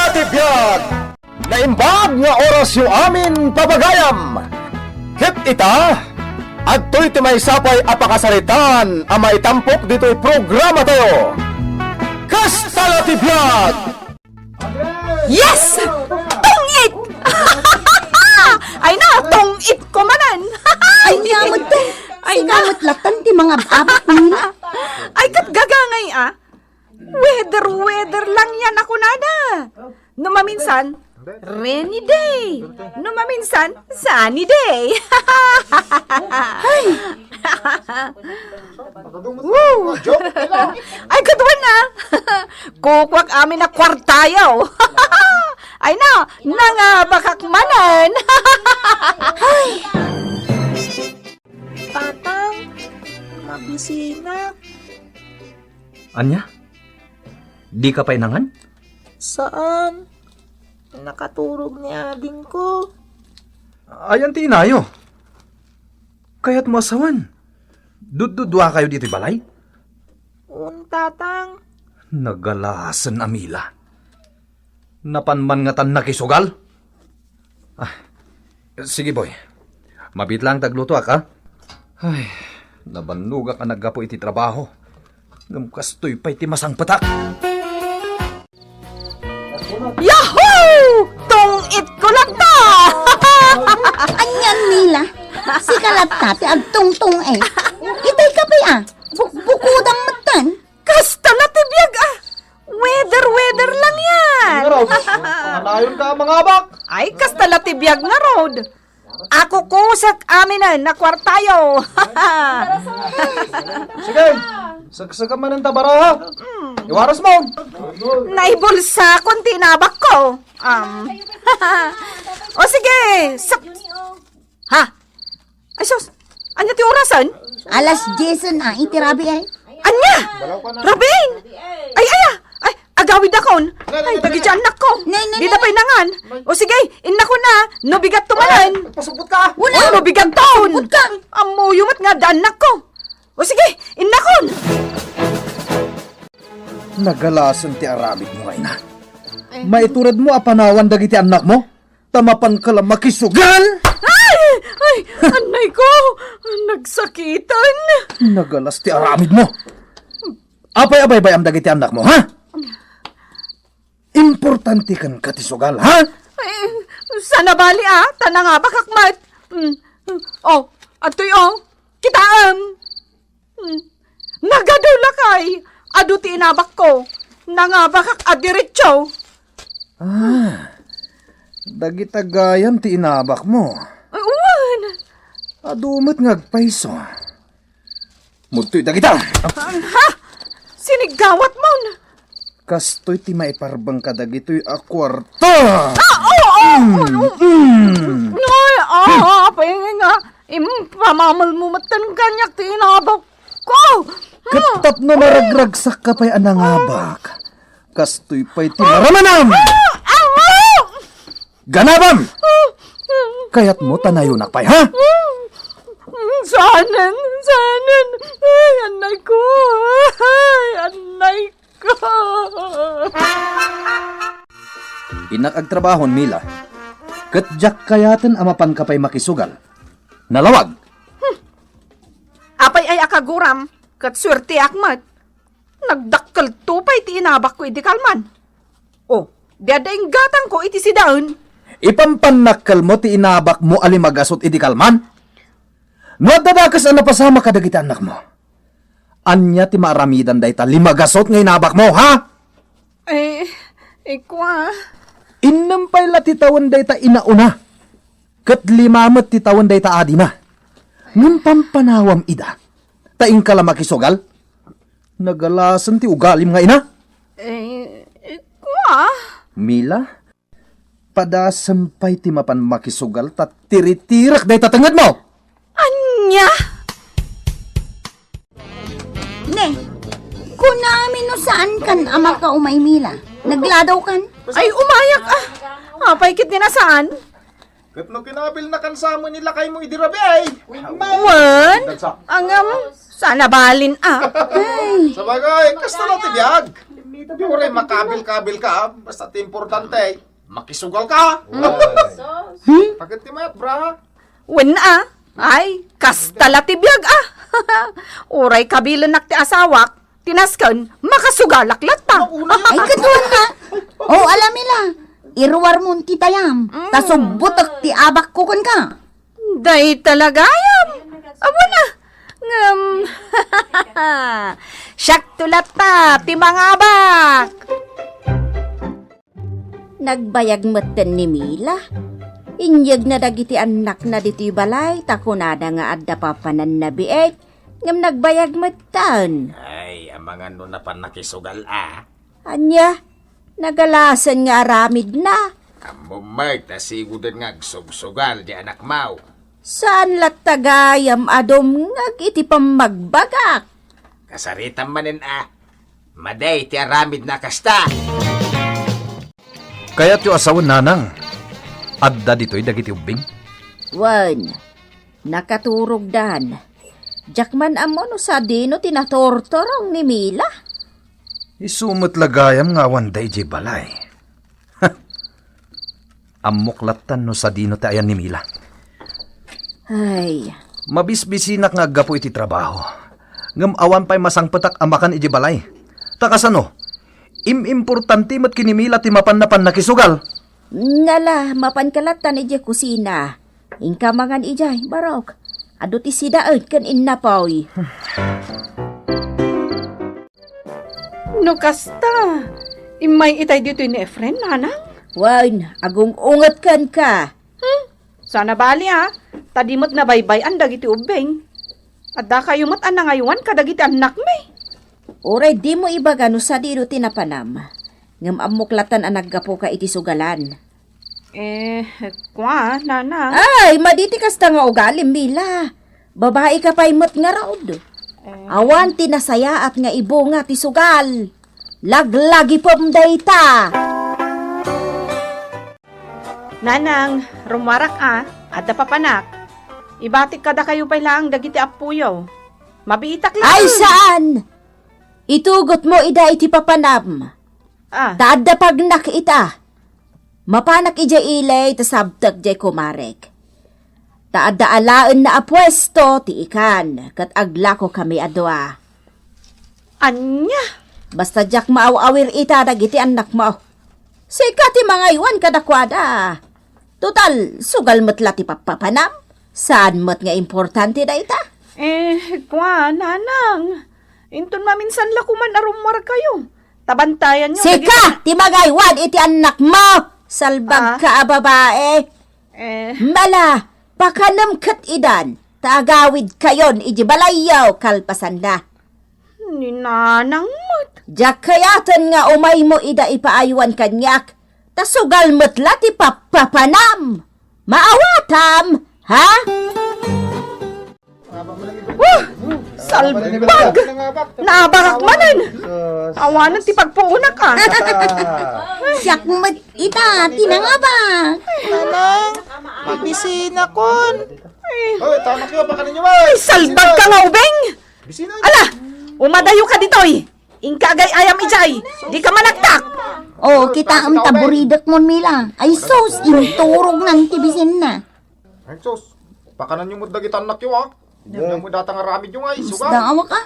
Tibiyag! Naimbag nga oras yung amin pabagayam! Hit ita! At to'y timay sapay apakasalitan ang maitampok dito'y programa tayo! Kastala Tibiyag! Yes! Tungit! Ay na, tungit ko manan! Ay, niyamot to. Ay, niyamot latan ti mga abak nila. Ay, kat gagangay Weather lang yan ako nada. Numaminsan, rainy day. Numaminsan, sunny day. Woo! Ay, kadwan na. Kukwak amin na kwartayaw. Ay na, nangabakakmanan. Tatang, mabisina. Anya? Di ka pa inangan? Saan? Nakaturog ni ading ko. Ayan ti inayo. Kaya't mo asawan. Dududwa kayo dito balay? Tatang. Nagalasan amila. Napanman nga tan nakisugal? Sige boy. Mabit lang tagluto ka. Ay, nabanluga ka naggapo iti trabaho. Ngamkastoy pa iti masang patak. Yahoo! Tungit ko lang ta! Anyan nila. Si kalatati agtungtung eh. Itay ka pa bukudang matan. Kasta na tibiyag Weather lang yan. Panganayon ka mga abak. Ay, kasta na tibiyag na road. Ako kusak aminan na kwartayo. Sige, sagsaga man ang tabara. Iwaras mo. Naibulsa kung tinabak ko. O sige. Ha? Ay, sus. Anya ti orasan? Alas 10 na itirabi ay. Anya? Rabin? Ay, agawid akon. Ay, tagi dyan anak ko. Nay. Di na pa inangan. O sige, ina ko na. No bigat tumalan. Pasubot ka. Wala. No bigat taon. Subot ka. Amo yumat nga daan anak ko. O sige, ina kon. Nagalasan ti aramid mo ngayon na. Maiturad mo apanawan dagiti anak mo? Tamapan ka lang makisugal? Ay, anay ko. Nagsakitan. Nagalas ti aramid mo. Apay-abay bayam dagiti anak mo, ha? Importante kan katisugal, ha? Ay, sana bali tanang nga bakakmat. Oh, atoy kitaam. Nagadula kay, adu ti inabak ko. Nangabakak adiretso. Dagitagayam ti inabak mo. Ay, uwan. Adumat ngagpaiso. Mutoy dagita. Ha? Sinigawat mo na. Kastoy ti maiparbang ka dagitoy akwarta. Pahingin nga. Pamamal mo matan kanyak ti inabak ko. Katap na naragragsak ka pa'y anangabak. Kastoy pa'y ti maramanam. Ganabam! Kaya't mo tanayonak pa'y, ha? Sanan. Ay, anay ko. Inakagtrabahon, Mila. Katjak kayatan amapan ka pa'y makisugal. Nalawag. Apay ay akaguram. Kat swerte akmat. Nagdakkel tupay ti inabak ko iti kalman. Dadaing gatang ko iti si daun. Ipampanakal mo ti inabak mo alimagasot iti kalman? No dadakas ang napasama ka dagiti anak mo. Anya ti maaramidan dayta limagasot nga inabak mo, ha? Ikwa. Inampay la ti tawon dayta inauna. Kat limamat ti tawon dayta adi na. Ngam pampanawam ida. Taing ka makisugal? Nagalasan ti ugalim nga ina? Ikwa. Mila, padasampay ti mapan makisugal tat tiritirak dayta tengad mo. Anya? Ne, kung namin no saan kan ama ka umaymila. Nagladaw kan? Ay, umayak Apay kit saan? Kat no kinabil na kansamo nila kay mo idirabi ay. Wan? Angam, sana balin Ay, Sabagay, kasta lang tibiyag. Di rin makabil-kabil ka, basta importante, makisugal ka. Bakit ti mayat, bra? Wen ay, kastala ti biyag Uray kabilan nak ti asawak, tinaskan, makasugalak ta. Ay, katuan na. Oh, alam nila. Irwar mo ti tayam. Tasubutok ti abak ko kun ka. Day talagayam. Abo na. Siyak tulat ta, ti mga abak. Nagbayag matan ni Mila. Inyag na dagiti anak na dito'y balay, takunada nga adda papanan na biek, ngam nagbayag matan. Ay, ang mga na pa nakisugal, Anya, nagalasan nga aramid na. Amumay, tasigudan nga sugal di anak mau. Saan lat tagayam adom ngag iti pamagbagak? Kasaritan manin, Maday, ti aramid na kasta. Kaya't yung asawan nanang, adda dito'y dagiti ubing. Wan, nakaturog dan. Jakman amo no sa dino tinatortorong ni Mila. Isumot lagayam nga wanday di balay. Amuklatan no sa dino tayan ni Mila. Ay, Mabisbisinak nga gapo iti trabaho. Ngam awan pa'y masangpatak amakan iti balay. Takasano, importante mat kinimila ti mapan nakisugal. nala mapankalatan iti kusina. Ingkamangan ijay, barok. Ado ti sidaet kan innapaw. No kasta, imay itay dito ni Efren, nanang. Wan, agong ungat kan ka. Sana bali tadimot na baybay ang dagiti ubeng. At da kayo mat ang ngayuan kadagiti anak may. Oray, di mo ibaga no sa dino tinapanam. Ngam amuklatan ang naggapo ka iti sugalan. Kwa, nanang. Ay, maditi kasta nga ugalim, Mila. Babae ka pa'y mat nga raod. Awan tinasaya at nga ibo nga ti sugal. Laglagi pom dayta. Nanang, rumarak at papanak. Ibatik kada kayo pa'y lang dagiti apuyaw. Mabiitak lang. Ay, saan? Itugot mo ida iti papanam. Taada pag nakita. Mapanak ija ilay ta sabtag jay kumarek. Taada alaan na apwesto ti ikan kat aglako kami adwa. Anya? Basta jak maaw-awir ita dagiti anak mo. Sika ti mga iwan kadakwada. Total, sugal matla ti papapanam. Saan mat nga importante da ita? Kwa, nanang. Intun maminsan lakuman arumar kayo. Tabantayan nyo. Sika, ti mga iwan iti anak mo. Salbag ka, babae. Mala, pakanam kat idan. Tagawid kayon, iji balayaw, kalpasan na. Ni nanang mat. Jak kayatan nga umay mo ida ipaaywan kanyak. Tasugal matla ti papapanam. Maawatam, ha? Salbag! Naabarak manin! Awanan ti pagpuunak Siyak mat ita, tinangabak. Nanang, mabisina kon. Hoy, tama kayo, baka ninyo, ay! Salbag ka nga ubeng! Bisina, Ala! Umadayo ka ditoy! Ingkagay ayam ijay! Di ka manaktak! Oh, kita ang taburidak mo, Mila. Ay sos, inturog ng tibisin na. Ay, sus, baka na nyo mudagitan na kiwa. Yan mo datang aramid yung ay, sugal. Dawa ka?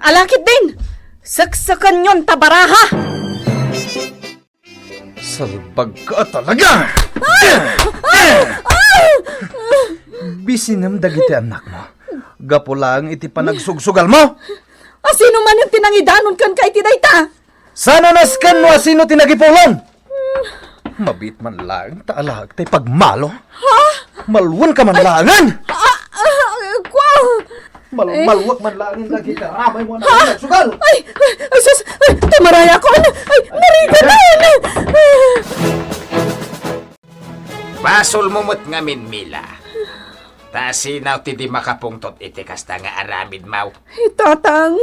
Alakit din! Saksakan yon tabaraha! Salbag ka talaga! Bisinam dagiti anak mo. Gapo lang iti panagsugsugal mo. Sino man yung tinangidanon kan kay tidayta? Sana naskan mo asino tinagipulon. Mabit man lang, taalag tay pagmalo. Ha? Malwan ka man langan. Kwa! Malwak man langin lagi ka. Ramay mo na nagsugal. Ay, sus! Ay, tamaraya ko! Ay, nariga na! Basol mo mo't ngamin, Mila. Tasinaw ti di makapungtot iti kasta nga aramid mau. Tatang,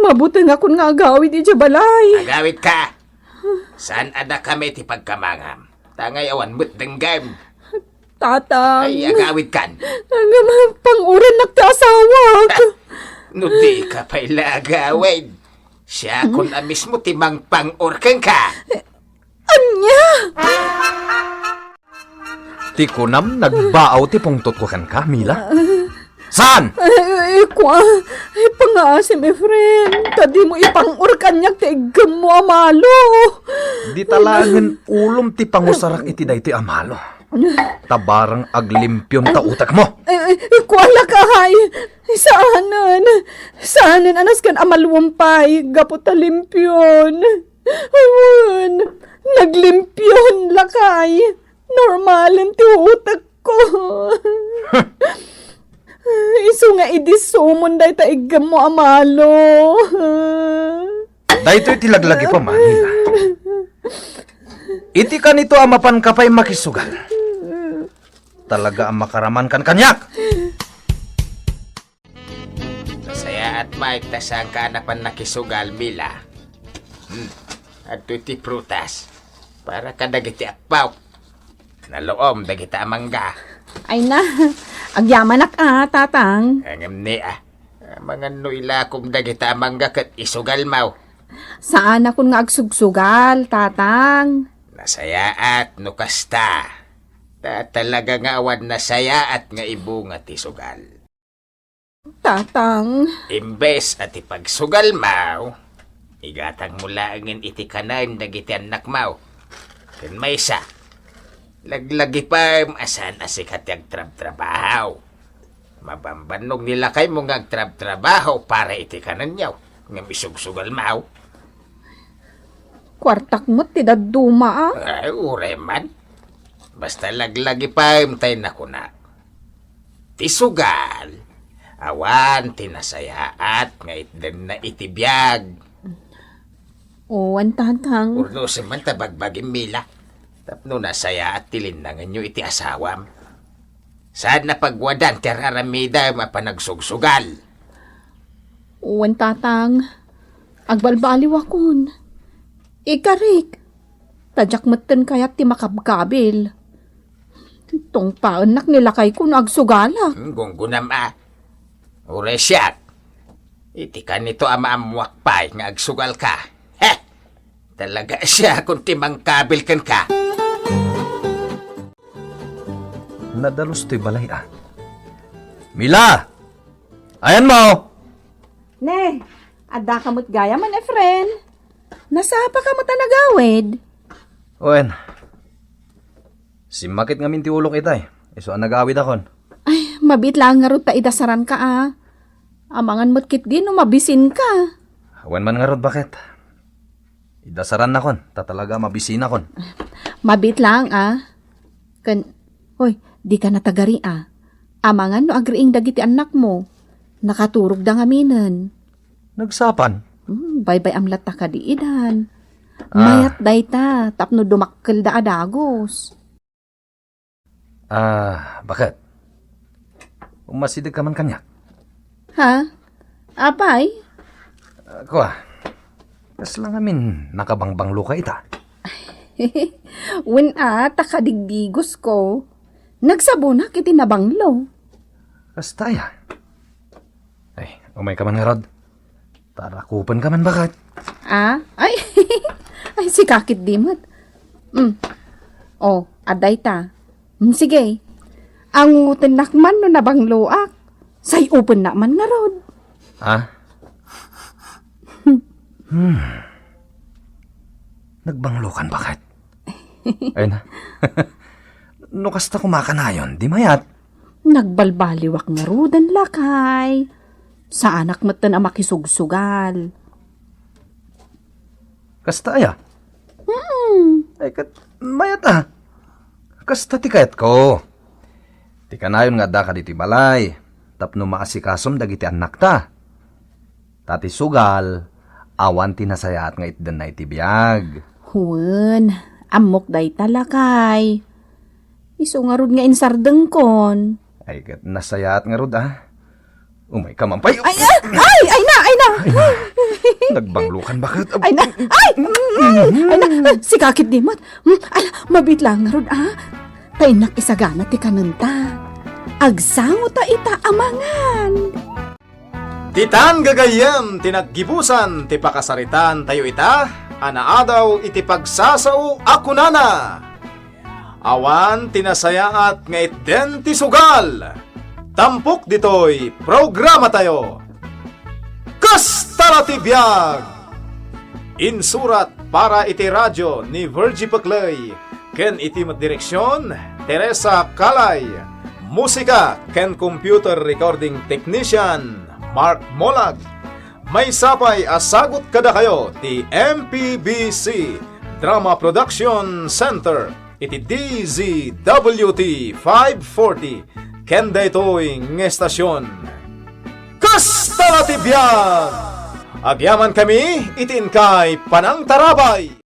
mabuti nga kun nga agawid iti balay. Agawit ka. Saan ada kami ti pagkamangam? Tangay awan mo't denggam. Tatang, Ay, agawid kan. pangurin na ti asawag. No di ka pa'y agawid. Siya kun na mismo timang pang-orkang ka. Anya! Ti kunam nagbaaw ti pungtot ko kan ka, Mila. Saan? Kwa, pangasim, friend. Tadi mo ipang-urkan niya, tigam mo, amalo. Di talagan ulom ti pangusarak iti day ti amalo. Tabarang aglimpyon ta utak mo. Kuala ka, hay. Saanan, anas kan amalwampay, gapo talimpyon. Ayun, naglimpyon lakay. Normalin ti utak ko. Iso nga idisumon day taigam mo, amalo. Dahito iti laglagi pa, Manila. Iti ka nito amapan ka pa'y makisugal. Talaga ang makaraman kan kanyak. Saya at Mike tasang ka na pan nakisugal, Mila. At iti prutas. Para ka dagiti akpaw. Naloom dagiti amangga. Ay na, agyaman tatang. Angam ni mga nuila kong dagiti amangga kat isugal mau. Saan ako nga agsugsugal, tatang? Nasaya at nukasta. Talaga nga awan nasaya at nga ibunga ti sugal. Tatang, Imbes at ipagsugal mau, igatang mula angin iti kanan dagiti anak mau. Ken maysa, laglagi pa asan asikat yung trab-trabaho. Mabambanog nila kay mo nga trab-trabaho para iti kanan yaw. Nga misugsugal mau. kwartak mo tidaduma Ay, ureman. Basta laglagi pa tayo na kuna. Tisugal. Awan, tinasaya at nga itden na itibiyag. Owan, tatang. Urno si man tabagbagin Mila. Tapno nasaya at tilinangan nyo iti asawam. Saan na pagwadan tiraramida mapanagsuгsugal? Owan, tatang. Agbalbaliw akon. Ikarik. Tadyak matan kayat ti makabkabil. Tong paanak nila kay kun agsugalak. Gunggunam Uresyak. Iti ka nito amaamuakpay nga agsugal ka. Heh! Talaga siya kung timang kabil kan ka. Nadalos to'y balay Mila! Ayan mo! Ne, ada kamot gaya man friend. Nasapa ka mo tanagawid. Oen. Simakit nga minti ulok itay. Iso ang nag-awid akon. Ay, mabit lang nga ron ta idasaran ka Amangan mo't kit di no mabisin ka. Awan man nga rod bakit? Idasaran na kon. Tatalaga mabisina kon. Mabit lang Hoy, di ka natagari Amangan no agriing dagiti anak mo. Nakaturog da nga minan. Nagsapan. Bye-bye amlat ta ka di idan. Mayat day ta, tapno dumakkel da adagos. Bakit? Umasidig ka man kanya. Ha? Apay? Ako kas lang amin nakabangbanglo ka ita. When takadigdigos ko, nagsabunak iti nabanglo. Kas taya. Ay, umay ka man nga rod. Tarakupan ka man bakit? Ay, ay si kakit dimot. Aday ta. Sige. Ang tinakman no nabangloak. Say open na man nga rod. Nagbanglokan bakit? Ay na. No kasta kumakanayon, di mayat. Nagbalbaliwak nga rodan lakay. Sa anak matan ang makisugsugal. Kasta aya? Ay kat, mayat Kasta tikayat ko. Tikanayon nga da ka diti balay. Tapno maasikasom dagiti anak ta. Tati sugal, awan tinasayat nga itden na itibiyag. Huwag, amok day talakay. Iso nga rod nga insardeng kon. Ay kat, nasayat nga rod Umay ka mampay. Ay na! Nagbanglukan bakit? Ay na! Si kakit dimot. Mabit lang nga rod Tainak isagana ti kanunta. Agsango ta ita amangan. Titan gagayem tinaggibusan ti pakasaritan tayo ita, anaadaw iti pagsasao ako nana. Awan tinasayaat nga itten ti sugal. Tampok ditoy programa tayo. Kastara ti biag! Insurat para iti radyo ni Virgie Paclay, ken iti direksyon Teresa Calay. Musika ken computer recording technician Mark Molag. May sapay asagot kada kayo ti MPBC Drama Production Center iti DZWT 540 ken daytoy ng estasyon. Kasta na ti biag! Agyaman kami itin kay Panang Tarabay.